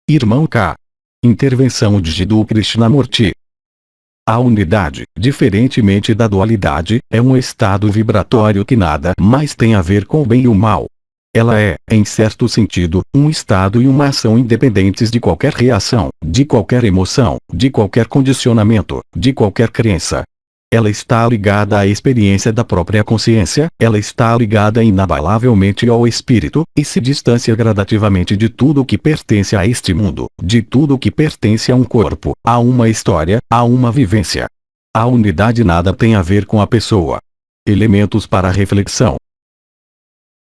Irmão K. Intervenção de Jiddu Krishnamurti. A unidade, diferentemente da dualidade, é um estado vibratório que nada mais tem a ver com o bem e o mal. Ela é, em certo sentido, um estado e uma ação independentes de qualquer reação, de qualquer emoção, de qualquer condicionamento, de qualquer crença. Ela está ligada à experiência da própria consciência, ela está ligada inabalavelmente ao espírito, e se distancia gradativamente de tudo o que pertence a este mundo, de tudo o que pertence a um corpo, a uma história, a uma vivência. A unidade nada tem a ver com a pessoa. Elementos para reflexão.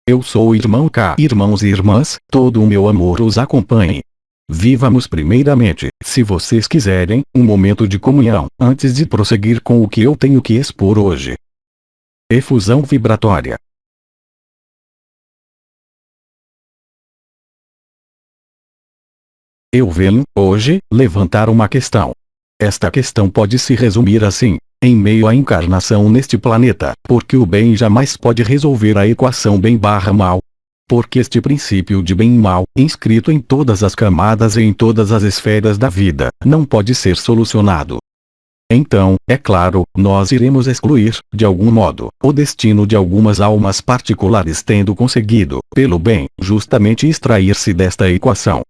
Eu sou o irmão K. Irmãos e irmãs, todo o meu amor os acompanhe. Vivamos primeiramente, se vocês quiserem, um momento de comunhão, antes de prosseguir com o que eu tenho que expor hoje. Efusão vibratória. Eu venho, hoje, levantar uma questão. Esta questão pode se resumir assim: em meio à encarnação neste planeta, porque o bem jamais pode resolver a equação bem/mal. Porque este princípio de bem e mal, inscrito em todas as camadas e em todas as esferas da vida, não pode ser solucionado. Então, é claro, nós iremos excluir, de algum modo, o destino de algumas almas particulares tendo conseguido, pelo bem, justamente extrair-se desta equação.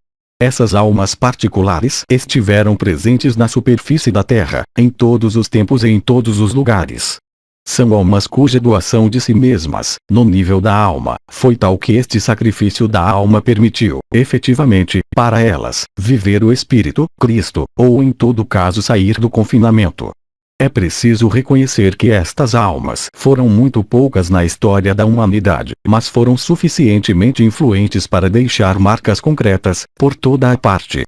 Essas almas particulares estiveram presentes na superfície da Terra, em todos os tempos e em todos os lugares. São almas cuja doação de si mesmas, no nível da alma, foi tal que este sacrifício da alma permitiu, efetivamente, para elas, viver o Espírito, Cristo, ou em todo caso sair do confinamento. É preciso reconhecer que estas almas foram muito poucas na história da humanidade, mas foram suficientemente influentes para deixar marcas concretas, por toda a parte.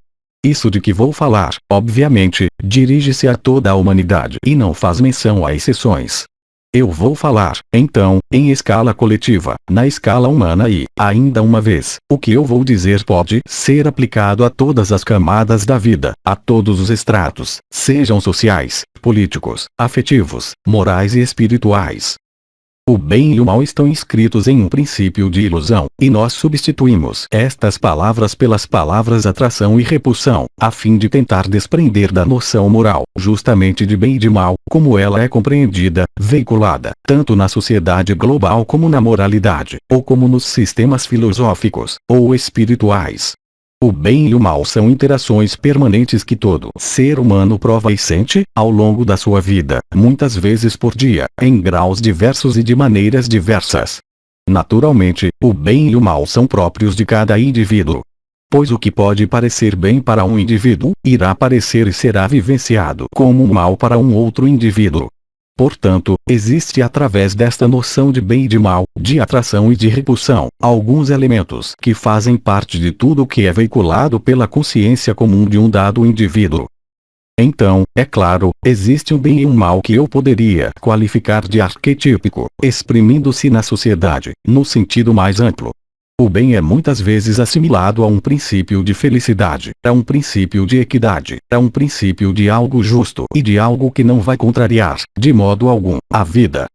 Isso de que vou falar, obviamente, dirige-se a toda a humanidade e não faz menção a exceções. Eu vou falar, então, em escala coletiva, na escala humana e, ainda uma vez, o que eu vou dizer pode ser aplicado a todas as camadas da vida, a todos os estratos, sejam sociais, políticos, afetivos, morais e espirituais. O bem e o mal estão inscritos em um princípio de ilusão, e nós substituímos estas palavras pelas palavras atração e repulsão, a fim de tentar desprender da noção moral, justamente de bem e de mal, como ela é compreendida, veiculada, tanto na sociedade global como na moralidade, ou como nos sistemas filosóficos, ou espirituais. O bem e o mal são interações permanentes que todo ser humano prova e sente, ao longo da sua vida, muitas vezes por dia, em graus diversos e de maneiras diversas. Naturalmente, o bem e o mal são próprios de cada indivíduo. Pois o que pode parecer bem para um indivíduo, irá parecer e será vivenciado como mal para um outro indivíduo. Portanto, existe através desta noção de bem e de mal, de atração e de repulsão, alguns elementos que fazem parte de tudo o que é veiculado pela consciência comum de um dado indivíduo. Então, é claro, existe um bem e um mal que eu poderia qualificar de arquetípico, exprimindo-se na sociedade, no sentido mais amplo. O bem é muitas vezes assimilado a um princípio de felicidade, a um princípio de equidade, a um princípio de algo justo e de algo que não vai contrariar, de modo algum, a vida.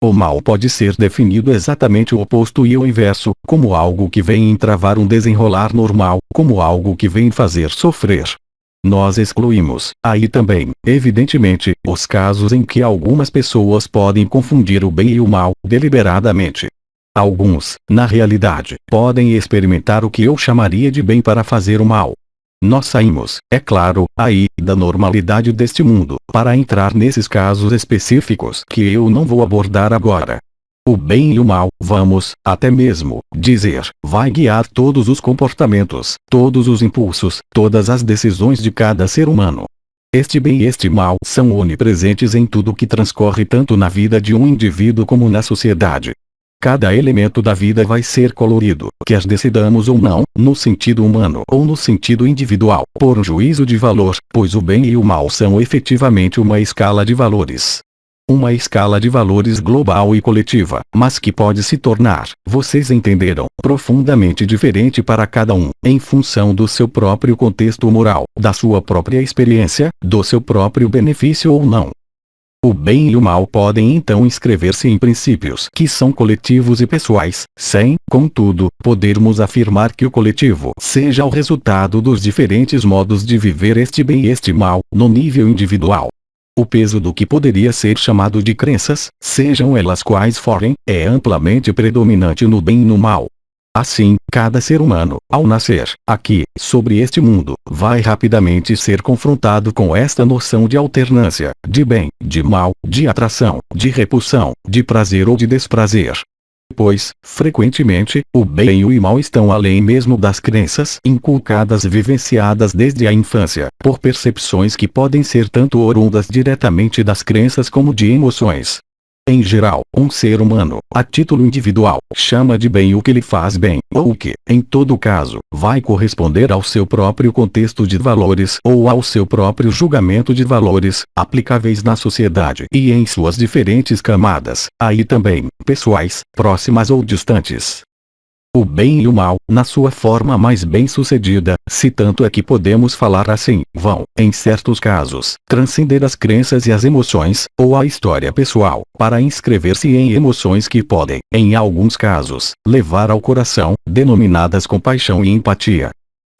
O mal pode ser definido exatamente o oposto e o inverso, como algo que vem entravar um desenrolar normal, como algo que vem fazer sofrer. Nós excluímos, aí também, evidentemente, os casos em que algumas pessoas podem confundir o bem e o mal, deliberadamente. Alguns, na realidade, podem experimentar o que eu chamaria de bem para fazer o mal. Nós saímos, é claro, aí, da normalidade deste mundo, para entrar nesses casos específicos que eu não vou abordar agora. O bem e o mal, vamos, até mesmo, dizer, vai guiar todos os comportamentos, todos os impulsos, todas as decisões de cada ser humano. Este bem e este mal são onipresentes em tudo que transcorre tanto na vida de um indivíduo como na sociedade. Cada elemento da vida vai ser colorido, quer decidamos ou não, no sentido humano ou no sentido individual, por um juízo de valor, pois o bem e o mal são efetivamente uma escala de valores. Uma escala de valores global e coletiva, mas que pode se tornar, vocês entenderam, profundamente diferente para cada um, em função do seu próprio contexto moral, da sua própria experiência, do seu próprio benefício ou não. O bem e o mal podem então inscrever-se em princípios que são coletivos e pessoais, sem, contudo, podermos afirmar que o coletivo seja o resultado dos diferentes modos de viver este bem e este mal, no nível individual. O peso do que poderia ser chamado de crenças, sejam elas quais forem, é amplamente predominante no bem e no mal. Assim, cada ser humano, ao nascer, aqui, sobre este mundo, vai rapidamente ser confrontado com esta noção de alternância, de bem, de mal, de atração, de repulsão, de prazer ou de desprazer. Pois, frequentemente, o bem e o mal estão além mesmo das crenças inculcadas e vivenciadas desde a infância, por percepções que podem ser tanto oriundas diretamente das crenças como de emoções. Em geral, um ser humano, a título individual, chama de bem o que lhe faz bem, ou o que, em todo caso, vai corresponder ao seu próprio contexto de valores ou ao seu próprio julgamento de valores, aplicáveis na sociedade e em suas diferentes camadas, aí também, pessoais, próximas ou distantes. O bem e o mal, na sua forma mais bem-sucedida, se tanto é que podemos falar assim, vão, em certos casos, transcender as crenças e as emoções, ou a história pessoal, para inscrever-se em emoções que podem, em alguns casos, levar ao coração, denominadas compaixão e empatia.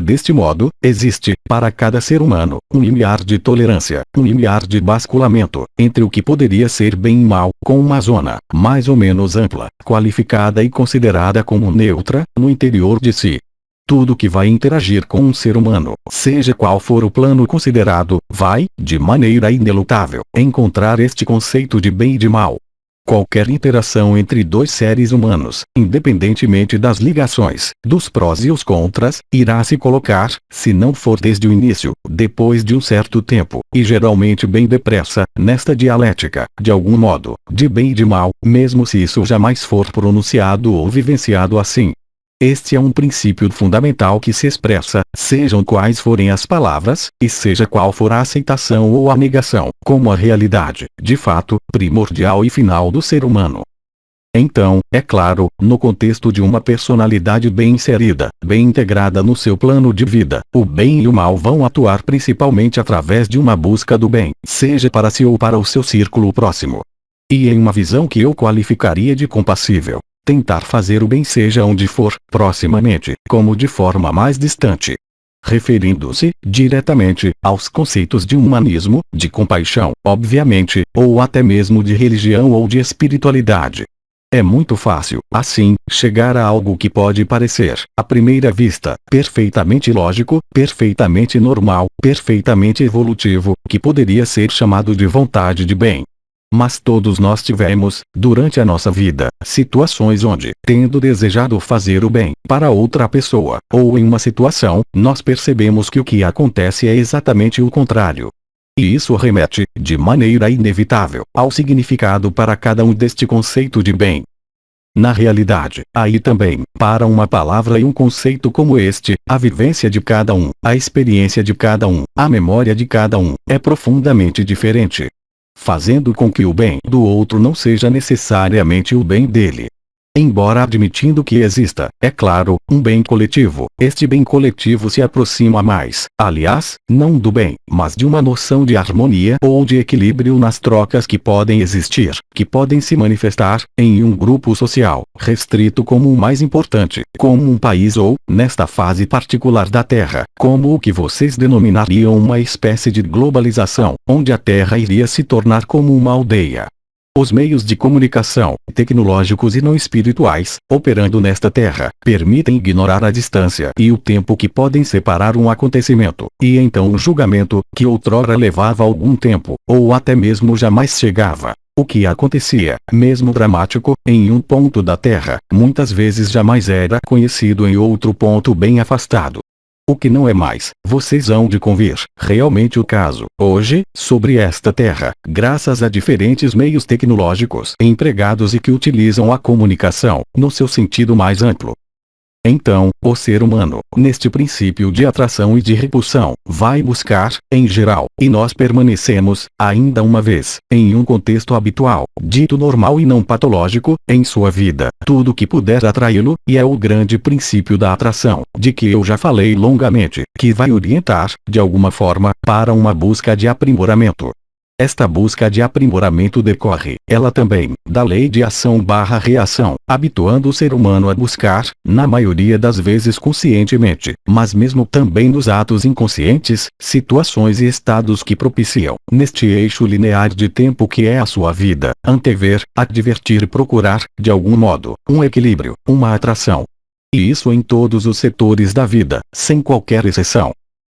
Deste modo, existe, para cada ser humano, um limiar de tolerância, um limiar de basculamento, entre o que poderia ser bem e mal, com uma zona, mais ou menos ampla, qualificada e considerada como neutra, no interior de si. Tudo que vai interagir com um ser humano, seja qual for o plano considerado, vai, de maneira inelutável, encontrar este conceito de bem e de mal. Qualquer interação entre dois seres humanos, independentemente das ligações, dos prós e os contras, irá se colocar, se não for desde o início, depois de um certo tempo, e geralmente bem depressa, nesta dialética, de algum modo, de bem e de mal, mesmo se isso jamais for pronunciado ou vivenciado assim. Este é um princípio fundamental que se expressa, sejam quais forem as palavras, e seja qual for a aceitação ou a negação, como a realidade, de fato, primordial e final do ser humano. Então, é claro, no contexto de uma personalidade bem inserida, bem integrada no seu plano de vida, o bem e o mal vão atuar principalmente através de uma busca do bem, seja para si ou para o seu círculo próximo. E em uma visão que eu qualificaria de compassível, tentar fazer o bem seja onde for, proximamente, como de forma mais distante. Referindo-se, diretamente, aos conceitos de humanismo, de compaixão, obviamente, ou até mesmo de religião ou de espiritualidade. É muito fácil, assim, chegar a algo que pode parecer, à primeira vista, perfeitamente lógico, perfeitamente normal, perfeitamente evolutivo, que poderia ser chamado de vontade de bem. Mas todos nós tivemos, durante a nossa vida, situações onde, tendo desejado fazer o bem para outra pessoa, ou em uma situação, nós percebemos que o que acontece é exatamente o contrário. E isso remete, de maneira inevitável, ao significado para cada um deste conceito de bem. Na realidade, aí também, para uma palavra e um conceito como este, a vivência de cada um, a experiência de cada um, a memória de cada um, é profundamente diferente, fazendo com que o bem do outro não seja necessariamente o bem dele. Embora admitindo que exista, é claro, um bem coletivo, este bem coletivo se aproxima mais, aliás, não do bem, mas de uma noção de harmonia ou de equilíbrio nas trocas que podem existir, que podem se manifestar, em um grupo social, restrito como o mais importante, como um país ou, nesta fase particular da Terra, como o que vocês denominariam uma espécie de globalização, onde a Terra iria se tornar como uma aldeia. Os meios de comunicação, tecnológicos e não espirituais, operando nesta Terra, permitem ignorar a distância e o tempo que podem separar um acontecimento, e então um julgamento, que outrora levava algum tempo, ou até mesmo jamais chegava. O que acontecia, mesmo dramático, em um ponto da Terra, muitas vezes jamais era conhecido em outro ponto bem afastado. O que não é mais, vocês hão de convir, realmente o caso, hoje, sobre esta Terra, graças a diferentes meios tecnológicos empregados e que utilizam a comunicação, no seu sentido mais amplo. Então, o ser humano, neste princípio de atração e de repulsão, vai buscar, em geral, e nós permanecemos, ainda uma vez, em um contexto habitual, dito normal e não patológico, em sua vida, tudo que puder atraí-lo, e é o grande princípio da atração, de que eu já falei longamente, que vai orientar, de alguma forma, para uma busca de aprimoramento. Esta busca de aprimoramento decorre, ela também, da lei de ação/reação, habituando o ser humano a buscar, na maioria das vezes conscientemente, mas mesmo também nos atos inconscientes, situações e estados que propiciam, neste eixo linear de tempo que é a sua vida, antever, advertir e procurar, de algum modo, um equilíbrio, uma atração. E isso em todos os setores da vida, sem qualquer exceção.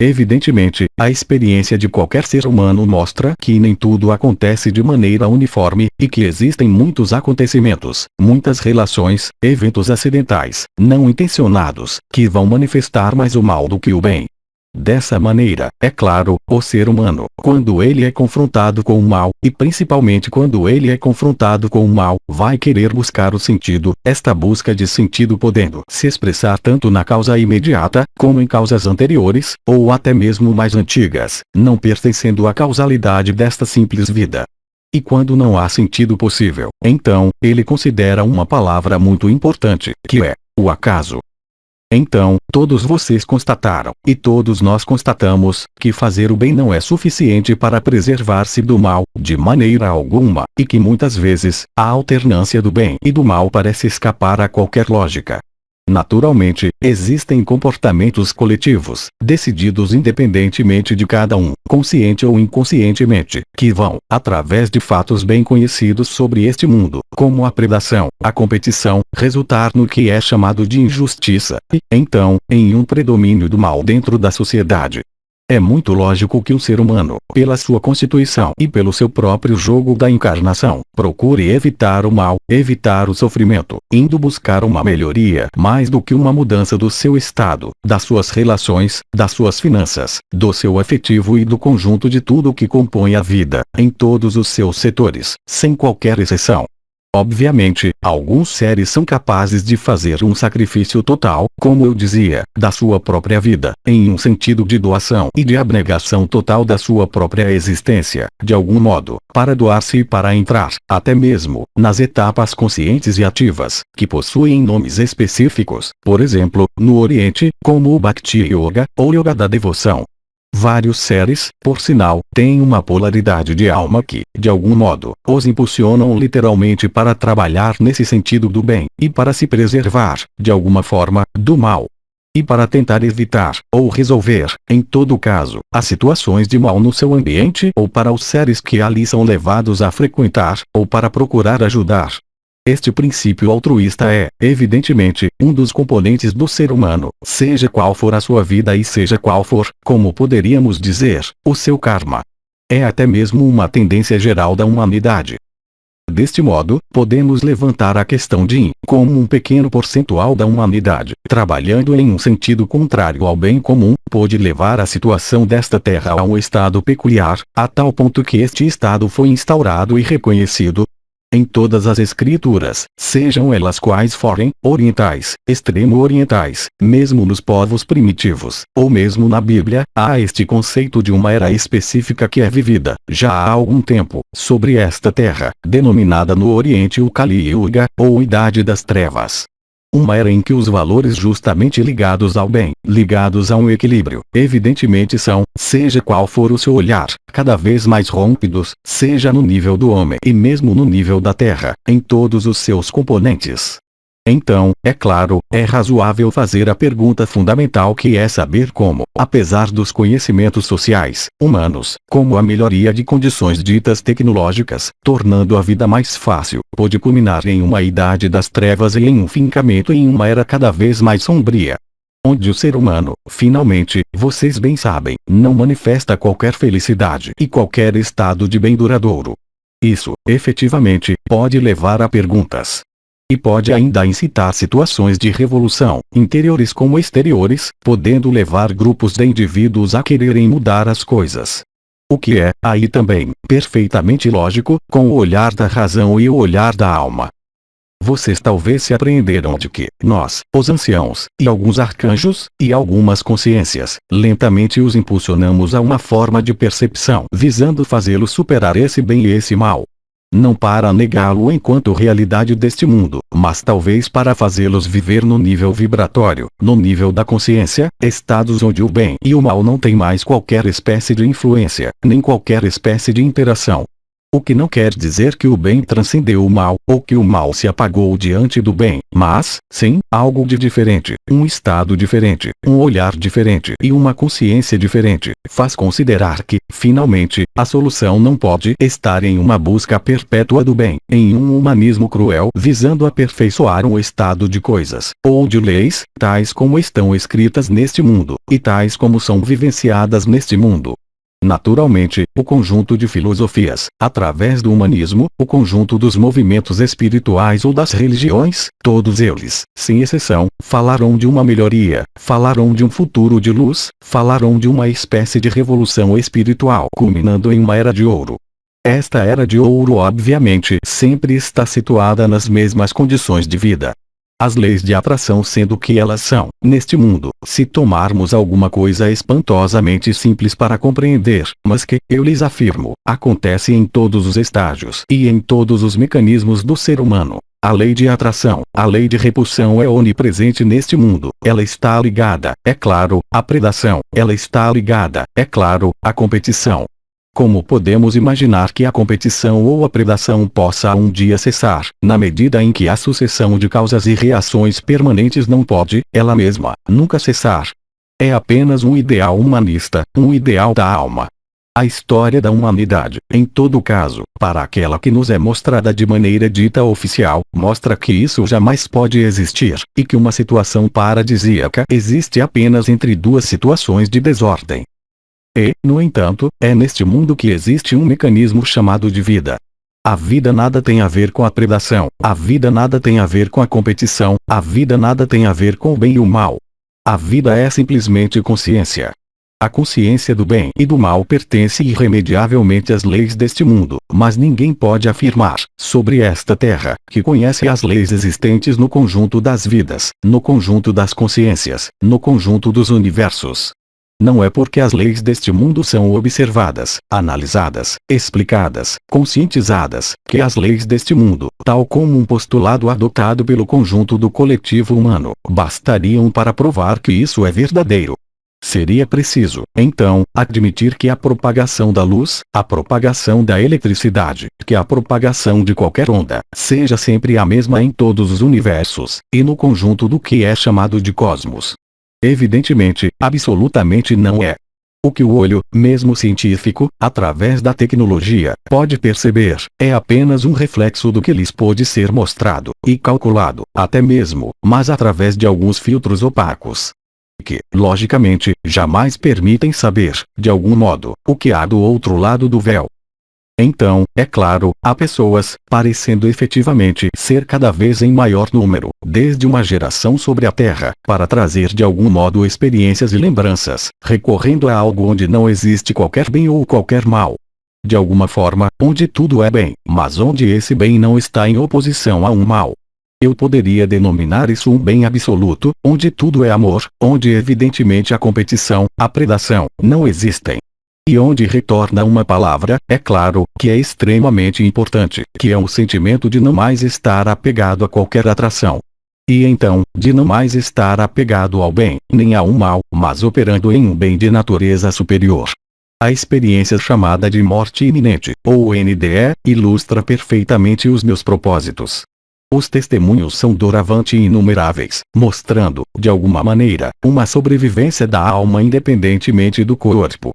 Evidentemente, a experiência de qualquer ser humano mostra que nem tudo acontece de maneira uniforme, e que existem muitos acontecimentos, muitas relações, eventos acidentais, não intencionados, que vão manifestar mais o mal do que o bem. Dessa maneira, é claro, o ser humano, quando ele é confrontado com o mal, e principalmente quando ele é confrontado com o mal, vai querer buscar o sentido, esta busca de sentido podendo se expressar tanto na causa imediata, como em causas anteriores, ou até mesmo mais antigas, não pertencendo à causalidade desta simples vida. E quando não há sentido possível, então, ele considera uma palavra muito importante, que é o acaso. Então, todos vocês constataram, e todos nós constatamos, que fazer o bem não é suficiente para preservar-se do mal, de maneira alguma, e que muitas vezes, a alternância do bem e do mal parece escapar a qualquer lógica. Naturalmente, existem comportamentos coletivos, decididos independentemente de cada um, consciente ou inconscientemente, que vão, através de fatos bem conhecidos sobre este mundo, como a predação, a competição, resultar no que é chamado de injustiça, e, então, em um predomínio do mal dentro da sociedade. É muito lógico que o ser humano, pela sua constituição e pelo seu próprio jogo da encarnação, procure evitar o mal, evitar o sofrimento, indo buscar uma melhoria mais do que uma mudança do seu estado, das suas relações, das suas finanças, do seu afetivo e do conjunto de tudo que compõe a vida, em todos os seus setores, sem qualquer exceção. Obviamente, alguns seres são capazes de fazer um sacrifício total, como eu dizia, da sua própria vida, em um sentido de doação e de abnegação total da sua própria existência, de algum modo, para doar-se e para entrar, até mesmo, nas etapas conscientes e ativas, que possuem nomes específicos, por exemplo, no Oriente, como o Bhakti Yoga, ou Yoga da Devoção. Vários seres, por sinal, têm uma polaridade de alma que, de algum modo, os impulsionam literalmente para trabalhar nesse sentido do bem, e para se preservar, de alguma forma, do mal. E para tentar evitar, ou resolver, em todo caso, as situações de mal no seu ambiente ou para os seres que ali são levados a frequentar, ou para procurar ajudar. Este princípio altruísta é, evidentemente, um dos componentes do ser humano, seja qual for a sua vida e seja qual for, como poderíamos dizer, o seu karma. É até mesmo uma tendência geral da humanidade. Deste modo, podemos levantar a questão de como um pequeno percentual da humanidade, trabalhando em um sentido contrário ao bem comum, pôde levar a situação desta terra a um estado peculiar, a tal ponto que este estado foi instaurado e reconhecido em todas as escrituras, sejam elas quais forem, orientais, extremo-orientais, mesmo nos povos primitivos, ou mesmo na Bíblia, há este conceito de uma era específica que é vivida, já há algum tempo, sobre esta terra, denominada no Oriente o Kali Yuga, ou Idade das Trevas. Uma era em que os valores justamente ligados ao bem, ligados a um equilíbrio, evidentemente são, seja qual for o seu olhar, cada vez mais rompidos, seja no nível do homem e mesmo no nível da terra, em todos os seus componentes. Então, é claro, é razoável fazer a pergunta fundamental que é saber como, apesar dos conhecimentos sociais, humanos, como a melhoria de condições ditas tecnológicas, tornando a vida mais fácil, pode culminar em uma idade das trevas e em um fincamento em uma era cada vez mais sombria. Onde o ser humano, finalmente, vocês bem sabem, não manifesta qualquer felicidade e qualquer estado de bem duradouro. Isso, efetivamente, pode levar a perguntas. E pode ainda incitar situações de revolução, interiores como exteriores, podendo levar grupos de indivíduos a quererem mudar as coisas. O que é, aí também, perfeitamente lógico, com o olhar da razão e o olhar da alma. Vocês talvez se apreenderam de que, nós, os anciãos, e alguns arcanjos, e algumas consciências, lentamente os impulsionamos a uma forma de percepção, visando fazê-los superar esse bem e esse mal. Não para negá-lo enquanto realidade deste mundo, mas talvez para fazê-los viver no nível vibratório, no nível da consciência, estados onde o bem e o mal não têm mais qualquer espécie de influência, nem qualquer espécie de interação. O que não quer dizer que o bem transcendeu o mal, ou que o mal se apagou diante do bem, mas, sim, algo de diferente, um estado diferente, um olhar diferente e uma consciência diferente, faz considerar que, finalmente, a solução não pode estar em uma busca perpétua do bem, em um humanismo cruel visando aperfeiçoar um estado de coisas, ou de leis, tais como estão escritas neste mundo, e tais como são vivenciadas neste mundo. Naturalmente, o conjunto de filosofias, através do humanismo, o conjunto dos movimentos espirituais ou das religiões, todos eles, sem exceção, falarão de uma melhoria, falarão de um futuro de luz, falarão de uma espécie de revolução espiritual culminando em uma era de ouro. Esta era de ouro obviamente sempre está situada nas mesmas condições de vida. As leis de atração sendo o que elas são, neste mundo, se tomarmos alguma coisa espantosamente simples para compreender, mas que, eu lhes afirmo, acontece em todos os estágios e em todos os mecanismos do ser humano. A lei de atração, a lei de repulsão é onipresente neste mundo, ela está ligada, é claro, à predação, ela está ligada, é claro, à competição. Como podemos imaginar que a competição ou a predação possa um dia cessar, na medida em que a sucessão de causas e reações permanentes não pode, ela mesma, nunca cessar? É apenas um ideal humanista, um ideal da alma. A história da humanidade, em todo caso, para aquela que nos é mostrada de maneira dita oficial, mostra que isso jamais pode existir, e que uma situação paradisíaca existe apenas entre duas situações de desordem. E, no entanto, é neste mundo que existe um mecanismo chamado de vida. A vida nada tem a ver com a predação, a vida nada tem a ver com a competição, a vida nada tem a ver com o bem e o mal. A vida é simplesmente consciência. A consciência do bem e do mal pertence irremediavelmente às leis deste mundo, mas ninguém pode afirmar, sobre esta terra, que conhece as leis existentes no conjunto das vidas, no conjunto das consciências, no conjunto dos universos. Não é porque as leis deste mundo são observadas, analisadas, explicadas, conscientizadas, que as leis deste mundo, tal como um postulado adotado pelo conjunto do coletivo humano, bastariam para provar que isso é verdadeiro. Seria preciso, então, admitir que a propagação da luz, a propagação da eletricidade, que a propagação de qualquer onda, seja sempre a mesma em todos os universos, e no conjunto do que é chamado de cosmos. Evidentemente, absolutamente não é. O que o olho, mesmo científico, através da tecnologia, pode perceber, é apenas um reflexo do que lhes pode ser mostrado, e calculado, até mesmo, mas através de alguns filtros opacos. Que, logicamente, jamais permitem saber, de algum modo, o que há do outro lado do véu. Então, é claro, há pessoas, parecendo efetivamente ser cada vez em maior número, desde uma geração sobre a Terra, para trazer de algum modo experiências e lembranças, recorrendo a algo onde não existe qualquer bem ou qualquer mal. De alguma forma, onde tudo é bem, mas onde esse bem não está em oposição a um mal. Eu poderia denominar isso um bem absoluto, onde tudo é amor, onde evidentemente a competição, a predação, não existem. E onde retorna uma palavra, é claro, que é extremamente importante, que é o sentimento de não mais estar apegado a qualquer atração. E então, de não mais estar apegado ao bem, nem a um mal, mas operando em um bem de natureza superior. A experiência chamada de morte iminente, ou NDE, ilustra perfeitamente os meus propósitos. Os testemunhos são doravante inumeráveis, mostrando, de alguma maneira, uma sobrevivência da alma independentemente do corpo.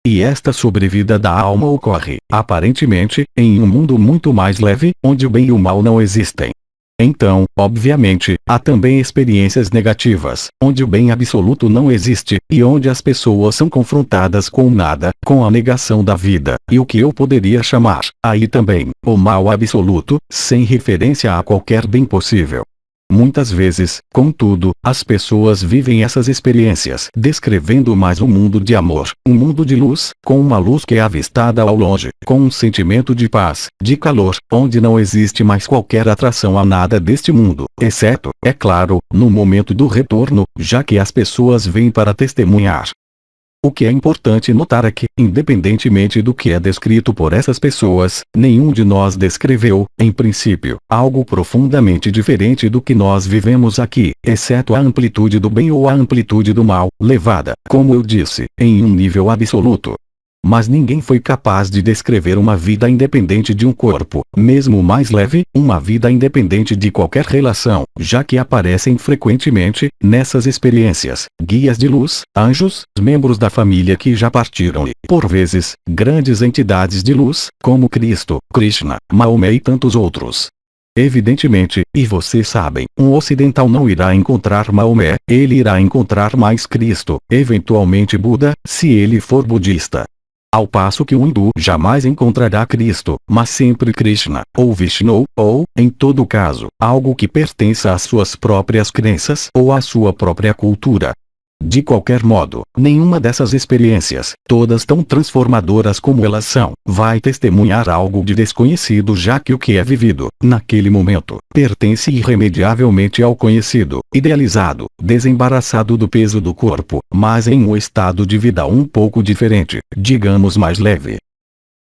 E esta sobrevida da alma ocorre, aparentemente, em um mundo muito mais leve, onde o bem e o mal não existem. Então, obviamente, há também experiências negativas, onde o bem absoluto não existe, e onde as pessoas são confrontadas com o nada, com a negação da vida, e o que eu poderia chamar, aí também, o mal absoluto, sem referência a qualquer bem possível. Muitas vezes, contudo, as pessoas vivem essas experiências descrevendo mais um mundo de amor, um mundo de luz, com uma luz que é avistada ao longe, com um sentimento de paz, de calor, onde não existe mais qualquer atração a nada deste mundo, exceto, é claro, no momento do retorno, já que as pessoas vêm para testemunhar. O que é importante notar é que, independentemente do que é descrito por essas pessoas, nenhum de nós descreveu, em princípio, algo profundamente diferente do que nós vivemos aqui, exceto a amplitude do bem ou a amplitude do mal, levada, como eu disse, em um nível absoluto. Mas ninguém foi capaz de descrever uma vida independente de um corpo, mesmo o mais leve, uma vida independente de qualquer relação, já que aparecem frequentemente, nessas experiências, guias de luz, anjos, membros da família que já partiram e, por vezes, grandes entidades de luz, como Cristo, Krishna, Maomé e tantos outros. Evidentemente, e vocês sabem, um ocidental não irá encontrar Maomé, ele irá encontrar mais Cristo, eventualmente Buda, se ele for budista. Ao passo que um hindu jamais encontrará Cristo, mas sempre Krishna, ou Vishnu, ou, em todo caso, algo que pertença às suas próprias crenças ou à sua própria cultura. De qualquer modo, nenhuma dessas experiências, todas tão transformadoras como elas são, vai testemunhar algo de desconhecido, já que o que é vivido, naquele momento, pertence irremediavelmente ao conhecido, idealizado, desembaraçado do peso do corpo, mas em um estado de vida um pouco diferente, digamos mais leve.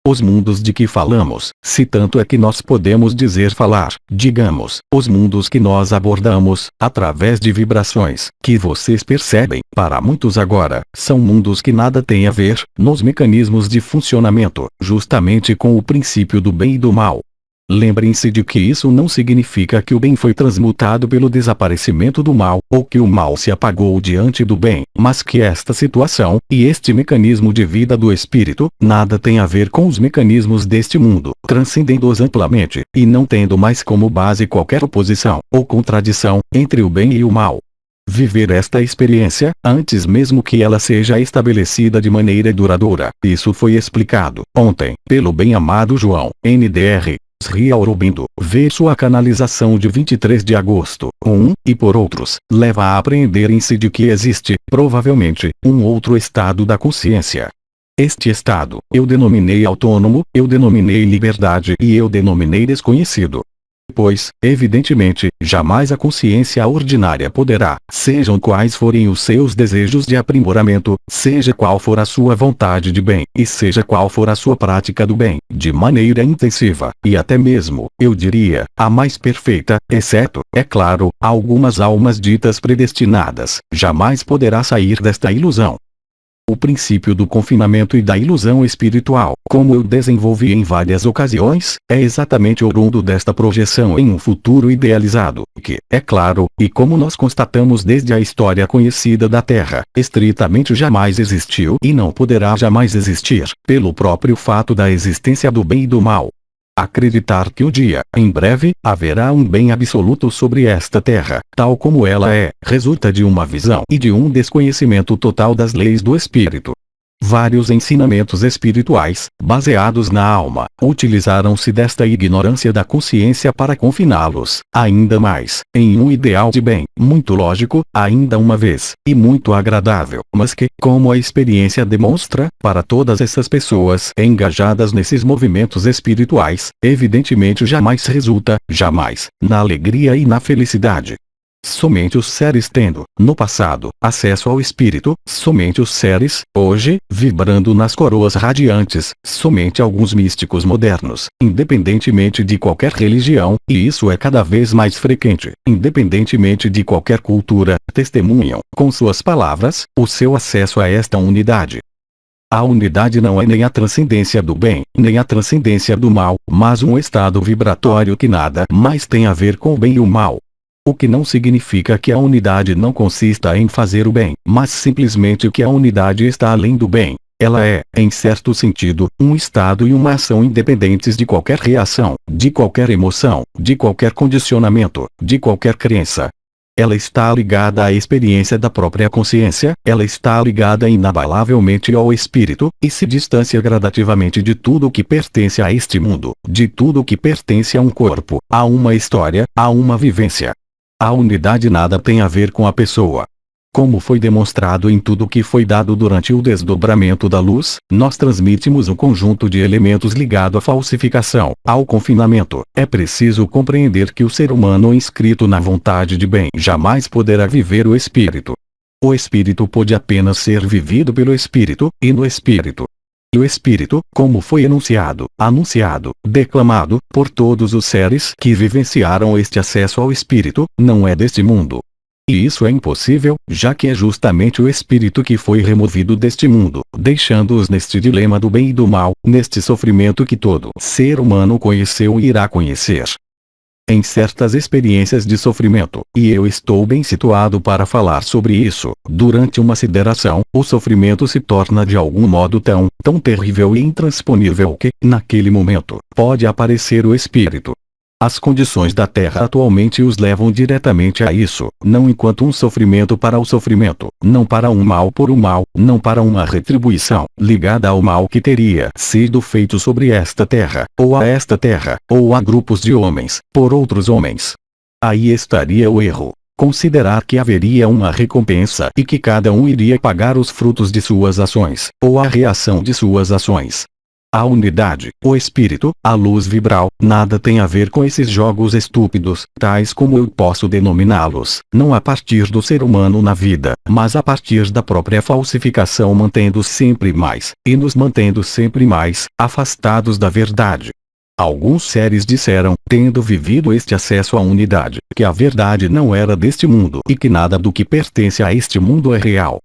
Os mundos de que falamos, se tanto é que nós podemos dizer falar, digamos, os mundos que nós abordamos, através de vibrações, que vocês percebem, para muitos agora, são mundos que nada têm a ver, nos mecanismos de funcionamento, justamente com o princípio do bem e do mal. Lembrem-se de que isso não significa que o bem foi transmutado pelo desaparecimento do mal, ou que o mal se apagou diante do bem, mas que esta situação, e este mecanismo de vida do espírito, nada tem a ver com os mecanismos deste mundo, transcendendo-os amplamente, e não tendo mais como base qualquer oposição, ou contradição, entre o bem e o mal. Viver esta experiência, antes mesmo que ela seja estabelecida de maneira duradoura, isso foi explicado, ontem, pelo bem-amado João, N.Dr. Sri Aurobindo, ver sua canalização de 23 de agosto, e por outros, leva a apreender em si de que existe, provavelmente, um outro estado da consciência. Este estado, eu denominei autônomo, eu denominei liberdade e eu denominei desconhecido. Pois, evidentemente, jamais a consciência ordinária poderá, sejam quais forem os seus desejos de aprimoramento, seja qual for a sua vontade de bem, e seja qual for a sua prática do bem, de maneira intensiva, e até mesmo, eu diria, a mais perfeita, exceto, é claro, algumas almas ditas predestinadas, jamais poderá sair desta ilusão. O princípio do confinamento e da ilusão espiritual, como eu desenvolvi em várias ocasiões, é exatamente oriundo desta projeção em um futuro idealizado, que, é claro, e como nós constatamos desde a história conhecida da Terra, estritamente jamais existiu e não poderá jamais existir, pelo próprio fato da existência do bem e do mal. Acreditar que um dia, em breve, haverá um bem absoluto sobre esta terra, tal como ela é, resulta de uma visão e de um desconhecimento total das leis do espírito. Vários ensinamentos espirituais, baseados na alma, utilizaram-se desta ignorância da consciência para confiná-los, ainda mais, em um ideal de bem, muito lógico, ainda uma vez, e muito agradável, mas que, como a experiência demonstra, para todas essas pessoas engajadas nesses movimentos espirituais, evidentemente jamais resulta, jamais, na alegria e na felicidade. Somente os seres tendo, no passado, acesso ao espírito, somente os seres, hoje, vibrando nas coroas radiantes, somente alguns místicos modernos, independentemente de qualquer religião, e isso é cada vez mais frequente, independentemente de qualquer cultura, testemunham, com suas palavras, o seu acesso a esta unidade. A unidade não é nem a transcendência do bem, nem a transcendência do mal, mas um estado vibratório que nada mais tem a ver com o bem e o mal. O que não significa que a unidade não consista em fazer o bem, mas simplesmente que a unidade está além do bem. Ela é, em certo sentido, um estado e uma ação independentes de qualquer reação, de qualquer emoção, de qualquer condicionamento, de qualquer crença. Ela está ligada à experiência da própria consciência, ela está ligada inabalavelmente ao espírito, e se distancia gradativamente de tudo o que pertence a este mundo, de tudo o que pertence a um corpo, a uma história, a uma vivência. A unidade nada tem a ver com a pessoa. Como foi demonstrado em tudo que foi dado durante o desdobramento da luz, nós transmitimos um conjunto de elementos ligado à falsificação, ao confinamento. É preciso compreender que o ser humano inscrito na vontade de bem jamais poderá viver o espírito. O espírito pôde apenas ser vivido pelo espírito, e no espírito. E o espírito, como foi anunciado, declamado, por todos os seres que vivenciaram este acesso ao espírito, não é deste mundo. E isso é impossível, já que é justamente o espírito que foi removido deste mundo, deixando-os neste dilema do bem e do mal, neste sofrimento que todo ser humano conheceu e irá conhecer. Em certas experiências de sofrimento, e eu estou bem situado para falar sobre isso, durante uma sideração, o sofrimento se torna de algum modo tão terrível e intransponível que, naquele momento, pode aparecer o espírito. As condições da Terra atualmente os levam diretamente a isso, não enquanto um sofrimento para o sofrimento, não para um mal por um mal, não para uma retribuição, ligada ao mal que teria sido feito sobre esta Terra, ou a esta Terra, ou a grupos de homens, por outros homens. Aí estaria o erro. Considerar que haveria uma recompensa e que cada um iria pagar os frutos de suas ações, ou a reação de suas ações. A unidade, o espírito, a luz vibral, nada tem a ver com esses jogos estúpidos, tais como eu posso denominá-los, não a partir do ser humano na vida, mas a partir da própria falsificação mantendo sempre mais, e nos mantendo sempre mais, afastados da verdade. Alguns seres disseram, tendo vivido este acesso à unidade, que a verdade não era deste mundo e que nada do que pertence a este mundo é real.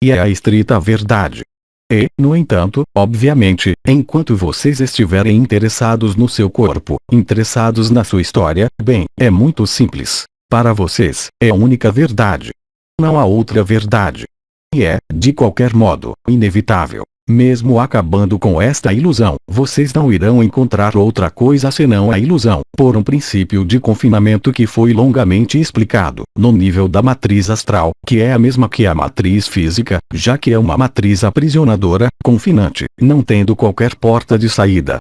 E é a estrita verdade. E, no entanto, obviamente, enquanto vocês estiverem interessados no seu corpo, interessados na sua história, bem, é muito simples. Para vocês, é a única verdade. Não há outra verdade. E é, de qualquer modo, inevitável. Mesmo acabando com esta ilusão, vocês não irão encontrar outra coisa senão a ilusão, por um princípio de confinamento que foi longamente explicado, no nível da matriz astral, que é a mesma que a matriz física, já que é uma matriz aprisionadora, confinante, não tendo qualquer porta de saída.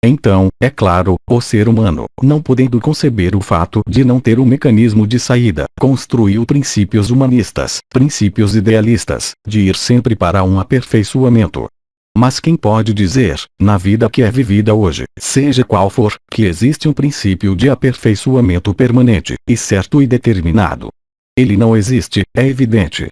Então, é claro, o ser humano, não podendo conceber o fato de não ter um mecanismo de saída, construiu princípios humanistas, princípios idealistas, de ir sempre para um aperfeiçoamento. Mas quem pode dizer, na vida que é vivida hoje, seja qual for, que existe um princípio de aperfeiçoamento permanente, e certo e determinado? Ele não existe, é evidente.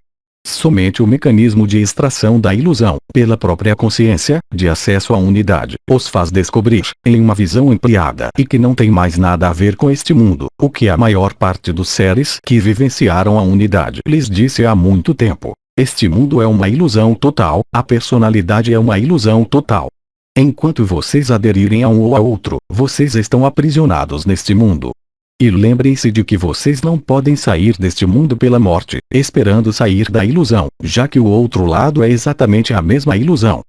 Somente o mecanismo de extração da ilusão, pela própria consciência, de acesso à unidade, os faz descobrir, em uma visão ampliada e que não tem mais nada a ver com este mundo, o que a maior parte dos seres que vivenciaram a unidade lhes disse há muito tempo. Este mundo é uma ilusão total, a personalidade é uma ilusão total. Enquanto vocês aderirem a um ou a outro, vocês estão aprisionados neste mundo. E lembrem-se de que vocês não podem sair deste mundo pela morte, esperando sair da ilusão, já que o outro lado é exatamente a mesma ilusão.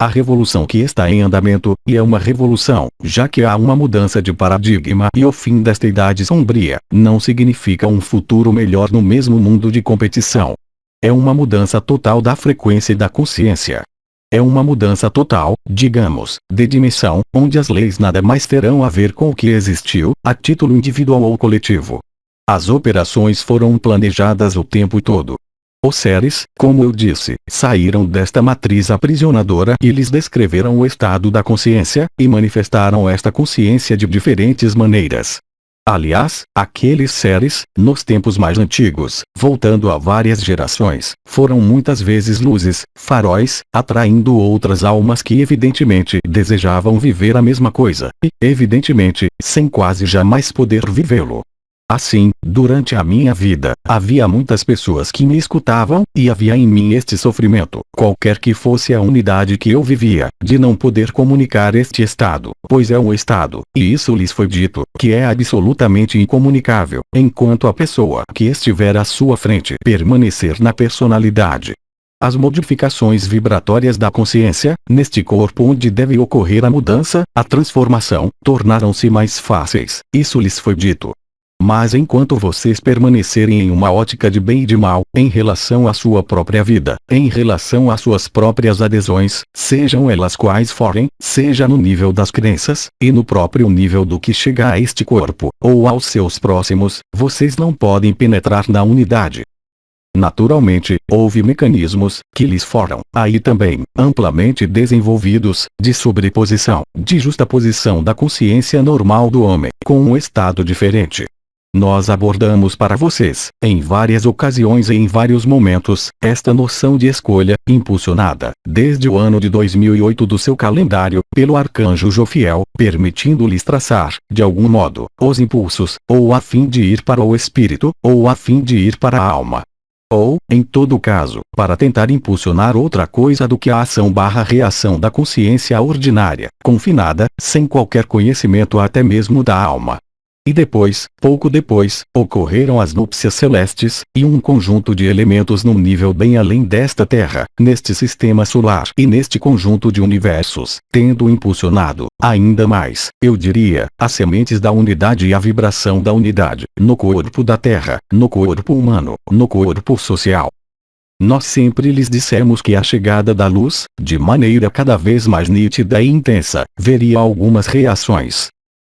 A revolução que está em andamento, e é uma revolução, já que há uma mudança de paradigma e o fim desta idade sombria, não significa um futuro melhor no mesmo mundo de competição. É uma mudança total da frequência e da consciência. É uma mudança total, digamos, de dimensão, onde as leis nada mais terão a ver com o que existiu, a título individual ou coletivo. As operações foram planejadas o tempo todo. Os seres, como eu disse, saíram desta matriz aprisionadora e lhes descreveram o estado da consciência, e manifestaram esta consciência de diferentes maneiras. Aliás, aqueles seres, nos tempos mais antigos, voltando a várias gerações, foram muitas vezes luzes, faróis, atraindo outras almas que evidentemente desejavam viver a mesma coisa, e, evidentemente, sem quase jamais poder vivê-lo. Assim, durante a minha vida, havia muitas pessoas que me escutavam, e havia em mim este sofrimento, qualquer que fosse a unidade que eu vivia, de não poder comunicar este estado, pois é um estado, e isso lhes foi dito, que é absolutamente incomunicável, enquanto a pessoa que estiver à sua frente permanecer na personalidade. As modificações vibratórias da consciência, neste corpo onde deve ocorrer a mudança, a transformação, tornaram-se mais fáceis, isso lhes foi dito. Mas enquanto vocês permanecerem em uma ótica de bem e de mal, em relação à sua própria vida, em relação às suas próprias adesões, sejam elas quais forem, seja no nível das crenças, e no próprio nível do que chega a este corpo, ou aos seus próximos, vocês não podem penetrar na unidade. Naturalmente, houve mecanismos, que lhes foram, aí também, amplamente desenvolvidos, de sobreposição, de justaposição da consciência normal do homem, com um estado diferente. Nós abordamos para vocês, em várias ocasiões e em vários momentos, esta noção de escolha, impulsionada, desde o ano de 2008 do seu calendário, pelo arcanjo Jofiel, permitindo-lhes traçar, de algum modo, os impulsos, ou a fim de ir para o espírito, ou a fim de ir para a alma. Ou, em todo caso, para tentar impulsionar outra coisa do que a ação/reação da consciência ordinária, confinada, sem qualquer conhecimento até mesmo da alma. E depois, pouco depois, ocorreram as núpcias celestes, e um conjunto de elementos num nível bem além desta Terra, neste sistema solar e neste conjunto de universos, tendo impulsionado, ainda mais, eu diria, as sementes da unidade e a vibração da unidade, no corpo da Terra, no corpo humano, no corpo social. Nós sempre lhes dissemos que a chegada da luz, de maneira cada vez mais nítida e intensa, veria algumas reações.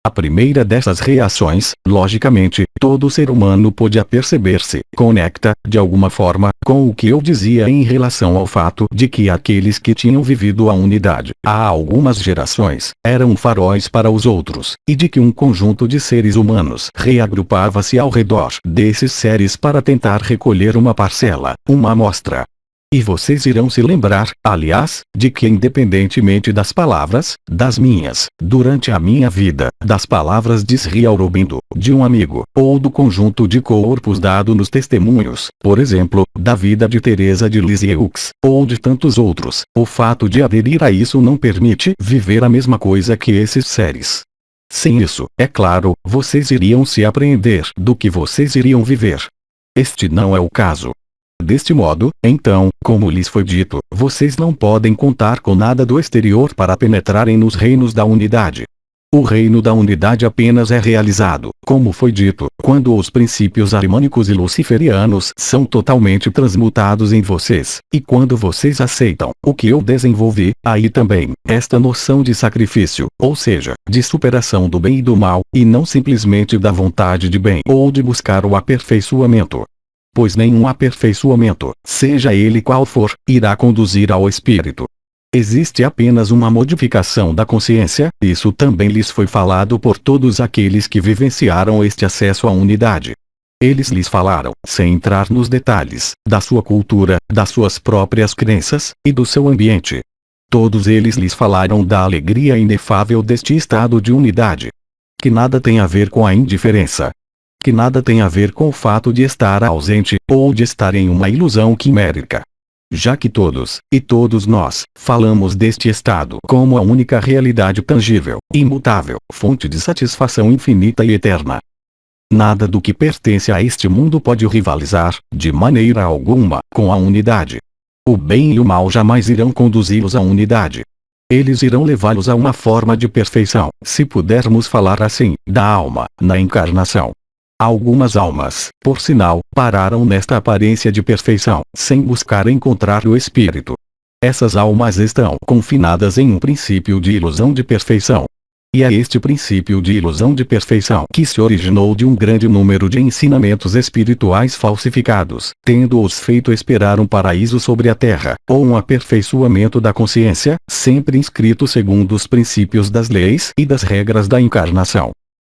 A primeira dessas reações, logicamente, todo ser humano pôde aperceber-se, conecta, de alguma forma, com o que eu dizia em relação ao fato de que aqueles que tinham vivido a unidade, há algumas gerações, eram faróis para os outros, e de que um conjunto de seres humanos reagrupava-se ao redor desses seres para tentar recolher uma parcela, uma amostra. E vocês irão se lembrar, aliás, de que independentemente das palavras, das minhas, durante a minha vida, das palavras de Sri Aurobindo, de um amigo, ou do conjunto de corpos dado nos testemunhos, por exemplo, da vida de Teresa de Lisieux, ou de tantos outros, o fato de aderir a isso não permite viver a mesma coisa que esses seres. Sem isso, é claro, vocês iriam se apreender do que vocês iriam viver. Este não é o caso. Deste modo, então, como lhes foi dito, vocês não podem contar com nada do exterior para penetrarem nos reinos da unidade. O reino da unidade apenas é realizado, como foi dito, quando os princípios arimânicos e luciferianos são totalmente transmutados em vocês, e quando vocês aceitam o que eu desenvolvi, aí também, esta noção de sacrifício, ou seja, de superação do bem e do mal, e não simplesmente da vontade de bem ou de buscar o aperfeiçoamento. Pois nenhum aperfeiçoamento, seja ele qual for, irá conduzir ao espírito. Existe apenas uma modificação da consciência, isso também lhes foi falado por todos aqueles que vivenciaram este acesso à unidade. Eles lhes falaram, sem entrar nos detalhes, da sua cultura, das suas próprias crenças, e do seu ambiente. Todos eles lhes falaram da alegria inefável deste estado de unidade. Que nada tem a ver com a indiferença. Que nada tem a ver com o fato de estar ausente, ou de estar em uma ilusão quimérica. Já que todos, e todos nós, falamos deste estado como a única realidade tangível, imutável, fonte de satisfação infinita e eterna. Nada do que pertence a este mundo pode rivalizar, de maneira alguma, com a unidade. O bem e o mal jamais irão conduzi-los à unidade. Eles irão levá-los a uma forma de perfeição, se pudermos falar assim, da alma, na encarnação. Algumas almas, por sinal, pararam nesta aparência de perfeição, sem buscar encontrar o espírito. Essas almas estão confinadas em um princípio de ilusão de perfeição. E é este princípio de ilusão de perfeição que se originou de um grande número de ensinamentos espirituais falsificados, tendo-os feito esperar um paraíso sobre a terra, ou um aperfeiçoamento da consciência, sempre inscrito segundo os princípios das leis e das regras da encarnação.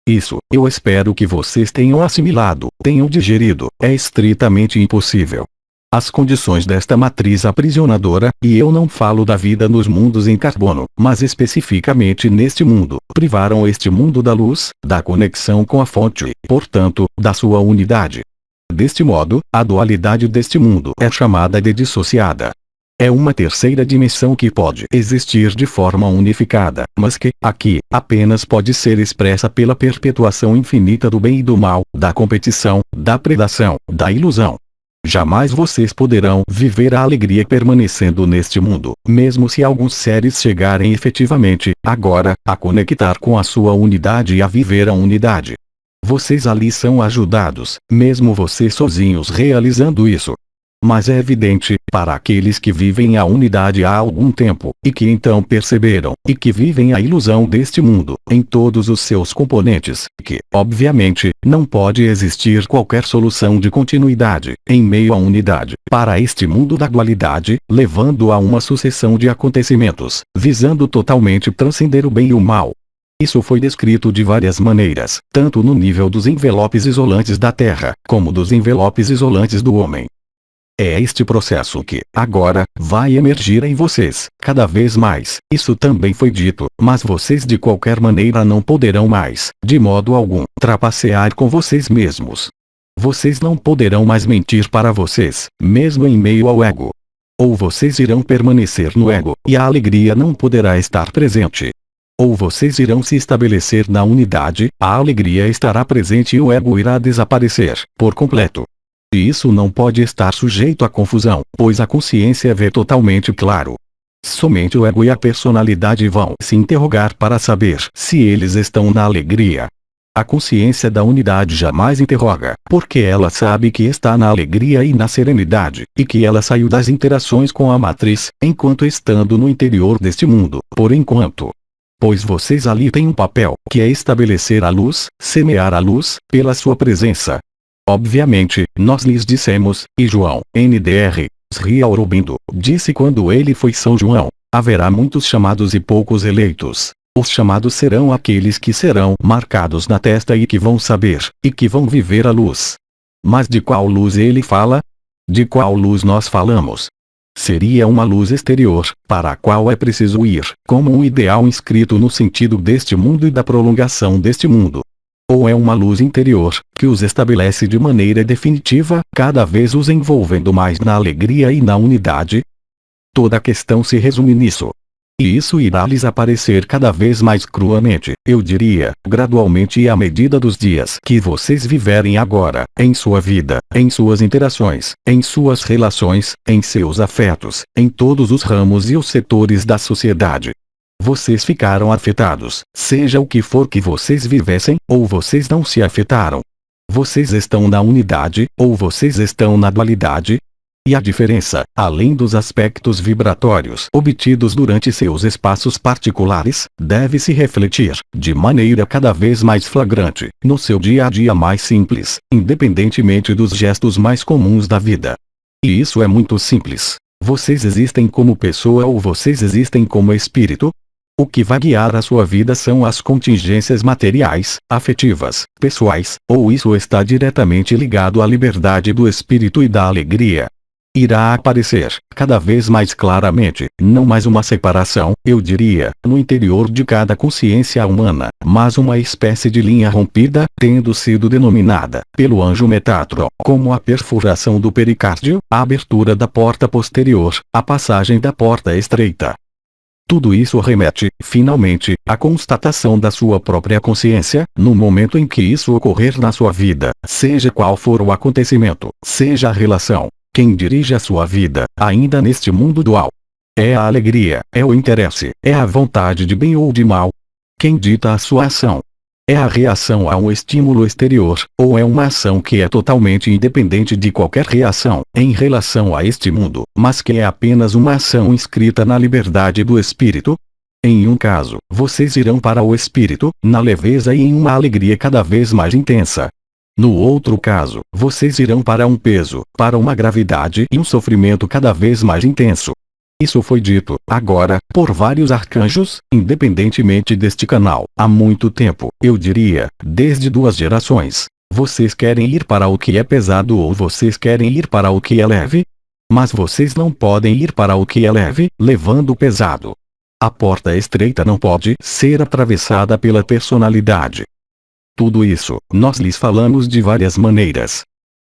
Isso, eu espero que vocês tenham assimilado, tenham digerido, é estritamente impossível. As condições desta matriz aprisionadora, e eu não falo da vida nos mundos em carbono, mas especificamente neste mundo, privaram este mundo da luz, da conexão com a fonte, portanto, da sua unidade. Deste modo, a dualidade deste mundo é chamada de dissociada. É uma terceira dimensão que pode existir de forma unificada, mas que, aqui, apenas pode ser expressa pela perpetuação infinita do bem e do mal, da competição, da predação, da ilusão. Jamais vocês poderão viver a alegria permanecendo neste mundo, mesmo se alguns seres chegarem efetivamente, agora, a conectar com a sua unidade e a viver a unidade. Vocês ali são ajudados, mesmo vocês sozinhos realizando isso. Mas é evidente, para aqueles que vivem a unidade há algum tempo, e que então perceberam, e que vivem a ilusão deste mundo, em todos os seus componentes, que, obviamente, não pode existir qualquer solução de continuidade, em meio à unidade, para este mundo da dualidade, levando a uma sucessão de acontecimentos, visando totalmente transcender o bem e o mal. Isso foi descrito de várias maneiras, tanto no nível dos envelopes isolantes da Terra, como dos envelopes isolantes do homem. É este processo que, agora, vai emergir em vocês, cada vez mais. Isso também foi dito, mas vocês de qualquer maneira não poderão mais, de modo algum, trapacear com vocês mesmos. Vocês não poderão mais mentir para vocês, mesmo em meio ao ego. Ou vocês irão permanecer no ego, e a alegria não poderá estar presente. Ou vocês irão se estabelecer na unidade, a alegria estará presente e o ego irá desaparecer, por completo. E isso não pode estar sujeito à confusão, pois a consciência vê totalmente claro. Somente o ego e a personalidade vão se interrogar para saber se eles estão na alegria. A consciência da unidade jamais interroga, porque ela sabe que está na alegria e na serenidade, e que ela saiu das interações com a matriz, enquanto estando no interior deste mundo, por enquanto. Pois vocês ali têm um papel, que é estabelecer a luz, semear a luz, pela sua presença. Obviamente, nós lhes dissemos, e João, N.Dr. Sri Aurobindo, disse quando ele foi São João, haverá muitos chamados e poucos eleitos. Os chamados serão aqueles que serão marcados na testa e que vão saber, e que vão viver a luz. Mas de qual luz ele fala? De qual luz nós falamos? Seria uma luz exterior, para a qual é preciso ir, como um ideal inscrito no sentido deste mundo e da prolongação deste mundo. Ou é uma luz interior, que os estabelece de maneira definitiva, cada vez os envolvendo mais na alegria e na unidade? Toda a questão se resume nisso. E isso irá lhes aparecer cada vez mais cruamente, eu diria, gradualmente e à medida dos dias que vocês viverem agora, em sua vida, em suas interações, em suas relações, em seus afetos, em todos os ramos e os setores da sociedade. Vocês ficaram afetados, seja o que for que vocês vivessem, ou vocês não se afetaram. Vocês estão na unidade, ou vocês estão na dualidade. E a diferença, além dos aspectos vibratórios obtidos durante seus espaços particulares, deve se refletir, de maneira cada vez mais flagrante, no seu dia a dia mais simples, independentemente dos gestos mais comuns da vida. E isso é muito simples. Vocês existem como pessoa ou vocês existem como espírito? O que vai guiar a sua vida são as contingências materiais, afetivas, pessoais, ou isso está diretamente ligado à liberdade do espírito e da alegria. Irá aparecer, cada vez mais claramente, não mais uma separação, eu diria, no interior de cada consciência humana, mas uma espécie de linha rompida, tendo sido denominada, pelo anjo Metatron, como a perfuração do pericárdio, a abertura da porta posterior, a passagem da porta estreita. Tudo isso remete, finalmente, à constatação da sua própria consciência, no momento em que isso ocorrer na sua vida, seja qual for o acontecimento, seja a relação. Quem dirige a sua vida, ainda neste mundo dual? É a alegria, é o interesse, é a vontade de bem ou de mal? Quem dita a sua ação? É a reação a um estímulo exterior, ou é uma ação que é totalmente independente de qualquer reação, em relação a este mundo, mas que é apenas uma ação inscrita na liberdade do espírito? Em um caso, vocês irão para o espírito, na leveza e em uma alegria cada vez mais intensa. No outro caso, vocês irão para um peso, para uma gravidade e um sofrimento cada vez mais intenso. Isso foi dito, agora, por vários arcanjos, independentemente deste canal, há muito tempo, eu diria, desde 2 gerações. Vocês querem ir para o que é pesado ou vocês querem ir para o que é leve? Mas vocês não podem ir para o que é leve, levando o pesado. A porta estreita não pode ser atravessada pela personalidade. Tudo isso, nós lhes falamos de várias maneiras.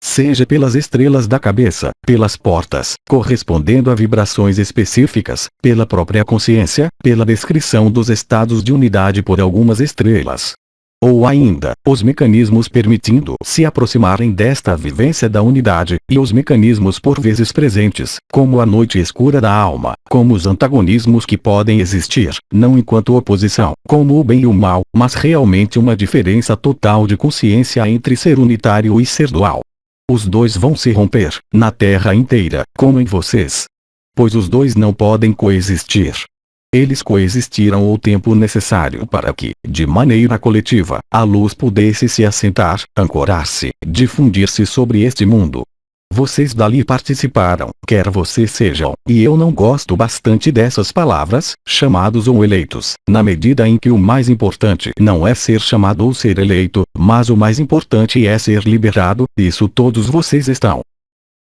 Seja pelas estrelas da cabeça, pelas portas, correspondendo a vibrações específicas, pela própria consciência, pela descrição dos estados de unidade por algumas estrelas. Ou ainda, os mecanismos permitindo se aproximarem desta vivência da unidade, e os mecanismos por vezes presentes, como a noite escura da alma, como os antagonismos que podem existir, não enquanto oposição, como o bem e o mal, mas realmente uma diferença total de consciência entre ser unitário e ser dual. Os dois vão se romper, na Terra inteira, como em vocês. Pois os dois não podem coexistir. Eles coexistiram o tempo necessário para que, de maneira coletiva, a luz pudesse se assentar, ancorar-se, difundir-se sobre este mundo. Vocês dali participaram, quer vocês sejam, e eu não gosto bastante dessas palavras, chamados ou eleitos, na medida em que o mais importante não é ser chamado ou ser eleito, mas o mais importante é ser liberado, isso todos vocês estão.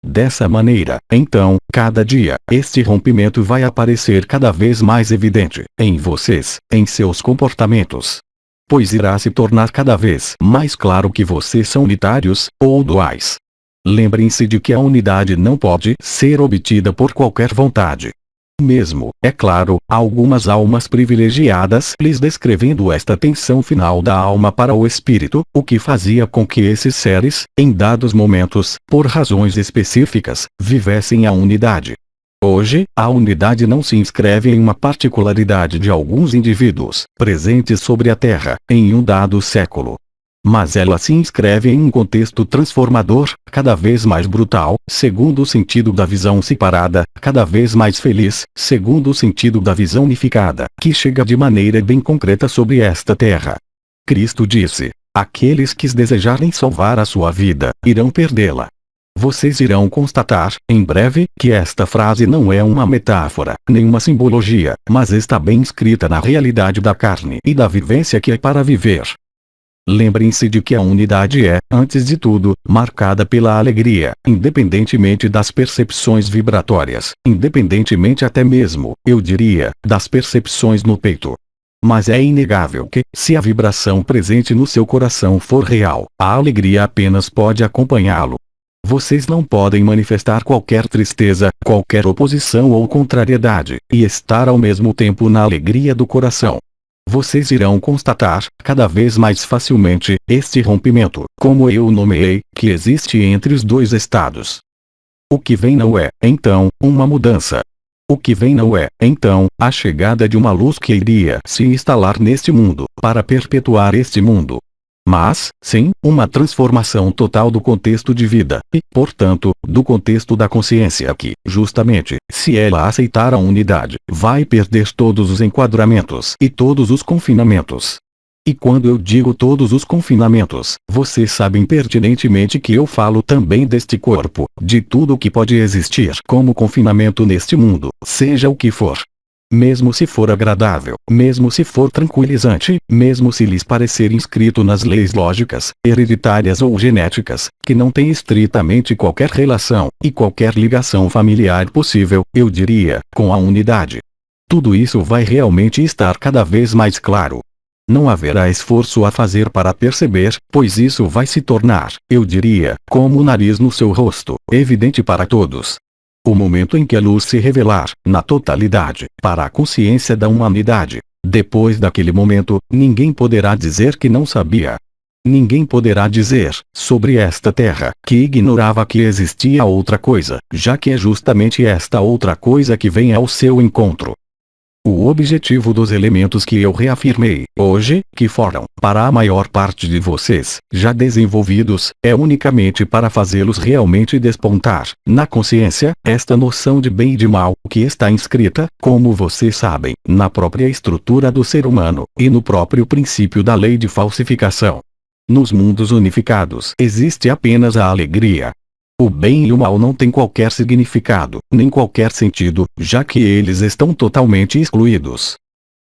Dessa maneira, então, cada dia, este rompimento vai aparecer cada vez mais evidente, em vocês, em seus comportamentos. Pois irá se tornar cada vez mais claro que vocês são unitários, ou duais. Lembrem-se de que a unidade não pode ser obtida por qualquer vontade. Mesmo, é claro, algumas almas privilegiadas lhes descrevendo esta tensão final da alma para o espírito, o que fazia com que esses seres, em dados momentos, por razões específicas, vivessem a unidade. Hoje, a unidade não se inscreve em uma particularidade de alguns indivíduos, presentes sobre a Terra, em um dado século. Mas ela se inscreve em um contexto transformador, cada vez mais brutal, segundo o sentido da visão separada, cada vez mais feliz, segundo o sentido da visão unificada, que chega de maneira bem concreta sobre esta terra. Cristo disse: aqueles que desejarem salvar a sua vida, irão perdê-la. Vocês irão constatar, em breve, que esta frase não é uma metáfora, nem uma simbologia, mas está bem escrita na realidade da carne e da vivência que é para viver. Lembrem-se de que a unidade é, antes de tudo, marcada pela alegria, independentemente das percepções vibratórias, independentemente até mesmo, eu diria, das percepções no peito. Mas é inegável que, se a vibração presente no seu coração for real, a alegria apenas pode acompanhá-lo. Vocês não podem manifestar qualquer tristeza, qualquer oposição ou contrariedade, e estar ao mesmo tempo na alegria do coração. Vocês irão constatar, cada vez mais facilmente, este rompimento, como eu nomeei, que existe entre os dois estados. O que vem não é, então, uma mudança. O que vem não é, então, a chegada de uma luz que iria se instalar neste mundo, para perpetuar este mundo. Mas, sim, uma transformação total do contexto de vida, e, portanto, do contexto da consciência que, justamente, se ela aceitar a unidade, vai perder todos os enquadramentos e todos os confinamentos. E quando eu digo todos os confinamentos, vocês sabem pertinentemente que eu falo também deste corpo, de tudo o que pode existir como confinamento neste mundo, seja o que for. Mesmo se for agradável, mesmo se for tranquilizante, mesmo se lhes parecer inscrito nas leis lógicas, hereditárias ou genéticas, que não tem estritamente qualquer relação, e qualquer ligação familiar possível, eu diria, com a unidade. Tudo isso vai realmente estar cada vez mais claro. Não haverá esforço a fazer para perceber, pois isso vai se tornar, eu diria, como o nariz no seu rosto, evidente para todos. O momento em que a luz se revelar, na totalidade, para a consciência da humanidade, depois daquele momento, ninguém poderá dizer que não sabia. Ninguém poderá dizer, sobre esta terra, que ignorava que existia outra coisa, já que é justamente esta outra coisa que vem ao seu encontro. O objetivo dos elementos que eu reafirmei, hoje, que foram, para a maior parte de vocês, já desenvolvidos, é unicamente para fazê-los realmente despontar, na consciência, esta noção de bem e de mal, que está inscrita, como vocês sabem, na própria estrutura do ser humano, e no próprio princípio da lei de falsificação. Nos mundos unificados existe apenas a alegria. O bem e o mal não têm qualquer significado, nem qualquer sentido, já que eles estão totalmente excluídos.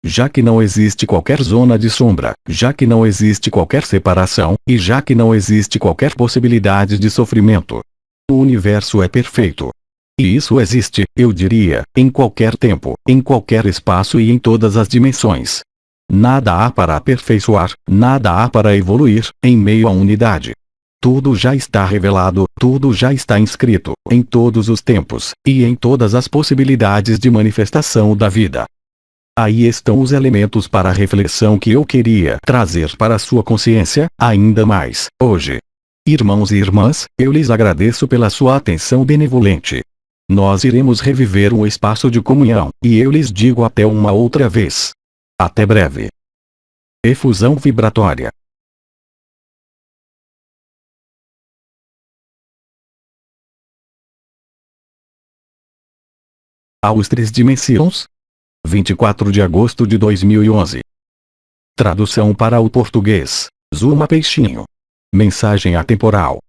Já que não existe qualquer zona de sombra, já que não existe qualquer separação, e já que não existe qualquer possibilidade de sofrimento. O universo é perfeito. E isso existe, eu diria, em qualquer tempo, em qualquer espaço e em todas as dimensões. Nada há para aperfeiçoar, nada há para evoluir, em meio à unidade. Tudo já está revelado, tudo já está inscrito, em todos os tempos, e em todas as possibilidades de manifestação da vida. Aí estão os elementos para a reflexão que eu queria trazer para a sua consciência, ainda mais, hoje. Irmãos e irmãs, eu lhes agradeço pela sua atenção benevolente. Nós iremos reviver um espaço de comunhão, e eu lhes digo até uma outra vez. Até breve. Efusão vibratória. Aos 3 dimensões. 24 de agosto de 2011. Tradução para o português. Zuma Peixinho. Mensagem atemporal.